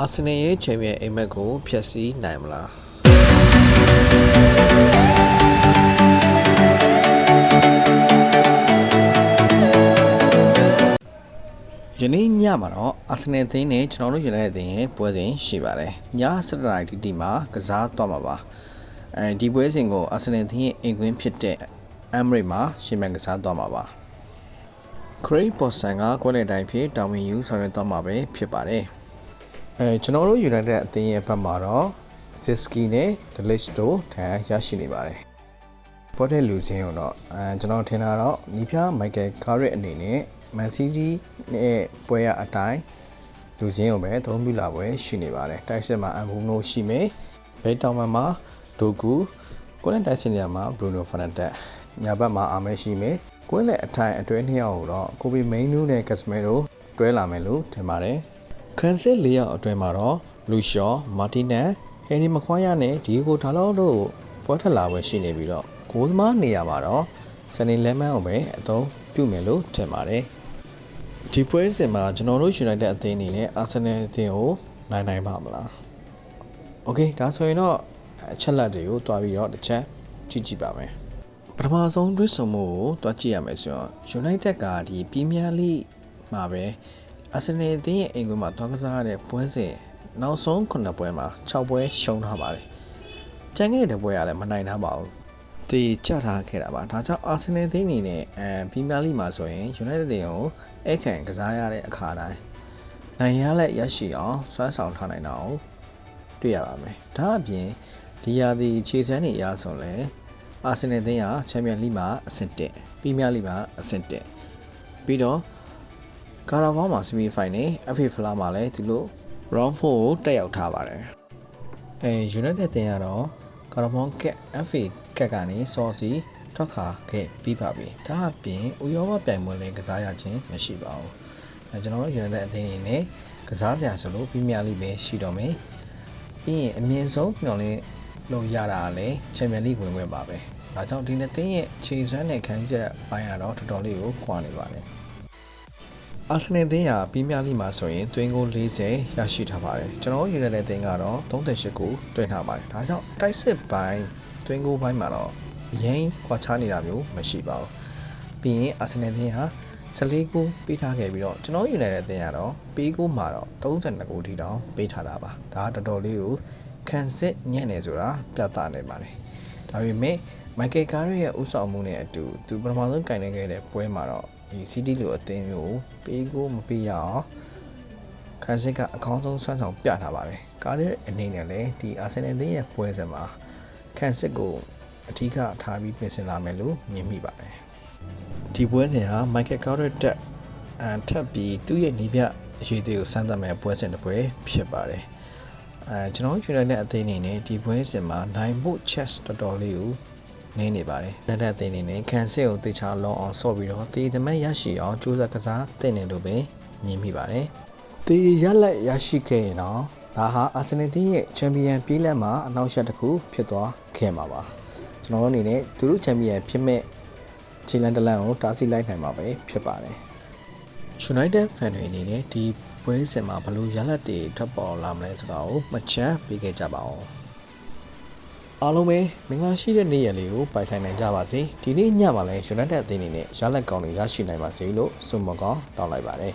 အာဆင်နယ်ရဲ့ချန်ပီယံအိမ်မက်ကိုဖျက်ဆီးနိုင်မလားယနေ့ညမှာတော့အာဆင်နယ်အသင်းနဲ့ကျွန်တော်တို့ယူနိုက်တက်အသင်းရဲ့ပွဲစဉ်ရှိပါတယ်ည7:00နာရီတီမှာကစားသွားမှာပါဒီပွဲစဉ်ကိုအာဆင်နယ်အသင်းရဲ့အိမ်ကွင်းဖြစ်တဲ့အမ်မရိတ်မှာရှင်မြန်ကစားသွားမှာပါခရိတ်ပေါ်ဆန်ကကွက်လက်တိုင်းဖြစ်တာဝန်ယူဆောင်ရွက်သွားမှာပဲဖြစ်ပါတယ်ကျွန်တော်တို့ယူနိုက်တက်အသင်းရဲ့ဘက်မှာတော့ဇစ်စကီနဲ့ဒလစ်စတိုထံရရှိနေပါတယ်ပေါ်တဲ့လူစင်းကိုတော့ကျွန်တော်ထင်တာတော့နီးပြမိုက်ကယ်ကာရက်အနေနဲ့မန်စီးတီးနဲ့ပွဲရအတိုင်းလူစင်းကိုပဲအသုံးပြုလာပွဲရှိနေပါတယ်တိုက်စစ်မှာအမ်ဘူနိုရှိမယ်ဘဲတောင်မှာဒိုကူကိုလက်တိုက်စစ်နေရာမှာဘရူနိုဖာနက်တက်ညာဘက်မှာအာမဲရှိမယ်ကွင်းလက်အထိုင်အတွဲ2ယောက်ကိုတော့ကိုဘီမိန်နူးနဲ့ကက်စမဲတို့တွဲလာမယ်လို့ထင်ပါတယ်ခန်းစစ်4ယောက်အတွဲမှာတော့လူရှော့မာတီနန်ဟယ်ရီမခွားရနဲ့ဒီကိုဒါလောက်တို့ပွဲထလာပွဲရှိနေပြီးတော့ဂိုးသမားနေရာမှာတော့ဆန်နီလဲမန်ကိုပဲအသုံးပြုမယ်လို့ထင်ပါတယ်ဒီပွဲစဉ်မှာကျွန်တော်တို့ယူနိုက်တက်အသင်းအနေနဲ့အာဆင်နယ်အသင်းကိုနိုင်ပါမလားโอเคဒါဆိုရင်တော့အချက်လက်တွေကိုတွားပြီးတော့တစ်ချက်ကြည့်ပါမယ်ပထမဆုံးတွေးဆုံမှုကိုတွားကြည့်ရမယ်ဆိုတော့ယူနိုက်တက်ကဒီပရီးမီးယားလိမှာပဲအာဆင်နယ်အသင်းရဲ့အိမ်ကွင်းမှာတွားကစားရတဲ့ပွဲစဉ်နောက်ဆုံး9ပွဲမှာ6ပွဲရှုံးထားပါတယ်ကျန်ခဲ့တဲ့ပွဲကလည်းမနိုင်ထားပါဘူးဒီချထားခဲ့တာပါဒါကြောင့်အာဆင်နယ်အသင်းအနေနဲ့ပရီးမီးယားလိမှာဆိုရင်ယူနိုက်တက်အသင်းကိုအခန့်ကစားရတဲ့အခါတိုင်းနိုင်ရလက်ရရှိအောင်စွမ်းဆောင်ထားနိုင်တာကိုတွေ့ရပါမယ်ဒါအပြင်ဒီရာသီခြေစမ်းနေရဆိုလဲအာဆင်နယ်အသင်းကချန်ပီယံလိမှာအဆင့်1ပရီးမီးယားလိမှာအဆင့်1ပြီးတော့ကာရာဘောင်းမှာဆီမီဖိုင်နယ် FA ဖလားမှာလည်းဒီလို round 4ကိုတက်ရောက်ထားပါတယ်ယူနိုက်တက်အသင်းကတော့ကာရာဘောင်းကက် FA ကက်ကနေစော်စီထွက်ခါခဲ့ပြီးပါပြီဒါအပြင်ဥရောပပြိုင်ပွဲလည်းကစားရခြင်းမရှိပါဘူးကျွန်တော်တို့ယူနိုက်တက်အသင်းအနေနဲ့ကစားစရာဆိုလို့ပရီးမီးယားလိပဲရှိတော့မယ်ပြီးရင်အမြင့်ဆုံးမျှော်လင့်လို့ရတာလည်းချန်ပီယံလိဝင်ခွင့်ပါပဲဒါကြောင့်ဒီနှစ်သင်းရဲ့ခြေစွမ်းနဲ့ခံယူချက်ပိုင်းကတော့တော်တော်လေးကိုခွာနေပါတယ်အာဆင်နယ်အသင်းကပရီးမီးယားလိမှာဆိုရင်သွင်းဂိုး40ရရှိထားပါတယ်ကျွန်တော်ယူနိုက်တက်အသင်းကတော့38ကိုတွင်းထားပါတယ်ဒါကြောင့်တိုက်စစ်ပိုင်းသွင်းဂိုးပိုင်းမှာတော့ရင်းခွာချနေတာမျိုးမရှိပါဘူးပြီးရင်အာဆင်နယ်အသင်းဟာ14ဂိုးပေးထားခဲ့ပြီးတော့ကျွန်တော်ယူနိုက်တက်အသင်းကတော့ပေးဂိုးမှာတော့32ဂိုးထိတောင်ပေးထားတာပါဒါကတော်တော်လေးကိုခံစစ်ညံ့နေဆိုတာပြသနေပါတယ်ဒါပေမဲ့မိုက်ကယ်ကာရက်ရဲ့ဥဆောင်မှုနဲ့အတူသူပထမဆုံးကင်နေခဲ့တဲ့ပွဲမှာတော့ဒီစီးတီးလိုအသင်းမျိုးပေးကိုမပေးရအောင်ခန်းစစ်ကအကောင်းဆုံးစွမ်းဆောင်ပြထားပါတယ်ကားရဲ့အနေနဲ့လည်းဒီအာဆင်နယ်အသင်းရဲ့ပွဲစဉ်မှာခန်းစစ်ကိုအထူးထားပြီးပြင်ဆင်လာမယ်လို့မြင်မိပါတယ်ဒီပွဲစဉ်ဟာမိုက်ကယ်ကာရက်တက်ထပ်ပြီးသူ့ရဲ့နီးပြအရေးသေးကိုစမ်းသပ်မဲ့ပွဲစဉ်တစ်ပွဲဖြစ်ပါတယ်ကျွန်တော်ယူနိုက်တက်အသင်းအနေနဲ့ဒီပွဲစဉ်မှာနိုင်ဖို့ chess တော်တော်လေးကိုနေပါတယ်လက်တက်အသင်းအနေနဲ့ခံစစ်ကိုတေချာလောအောင်ဆော့ပြီးတော့တေသမက်ရရှိအောင်ကြိုးစားကစားတင်နေလို့ပဲမြင်မိပါတယ်တေရလက်ရရှိခဲ့ရင်တော့ဒါဟာအာဆင်နယ်အသင်းရဲ့ချန်ပီယံပြေးလက်မှာအနောက်ရှက်တစ်ခုဖြစ်သွားခဲ့မှာပါကျွန်တော်တို့အနေနဲ့သူတို့ချန်ပီယံဖြစ်မဲ့ခြေလမ်းတစ်လမ်းကိုတားဆီးလိုက်နိုင်မှာပဲဖြစ်ပါတယ်ယူနိုက်တက်ဖန်တွေအနေနဲ့ဒီပွဲစဉ်မှာဘလို့ရလက်တွေထွက်ပေါ်လာမလဲဆိုတာကိုမှတ်ချက်ပေးခဲ့ကြပါဦးအားလုံးပဲမင်္ဂလာရှိတဲ့နေ့ရက်လေးကိုပိုင်ဆိုင်နိုင်ကြပါစေဒီနေ့ညမှာလည်းယူနိုက်တက်အသင်းအနေနဲ့ရလက်ကောင်းတွေရရှိနိုင်ပါစေလို့ဆုမကောင်းတောင်းလိုက်ပါတယ်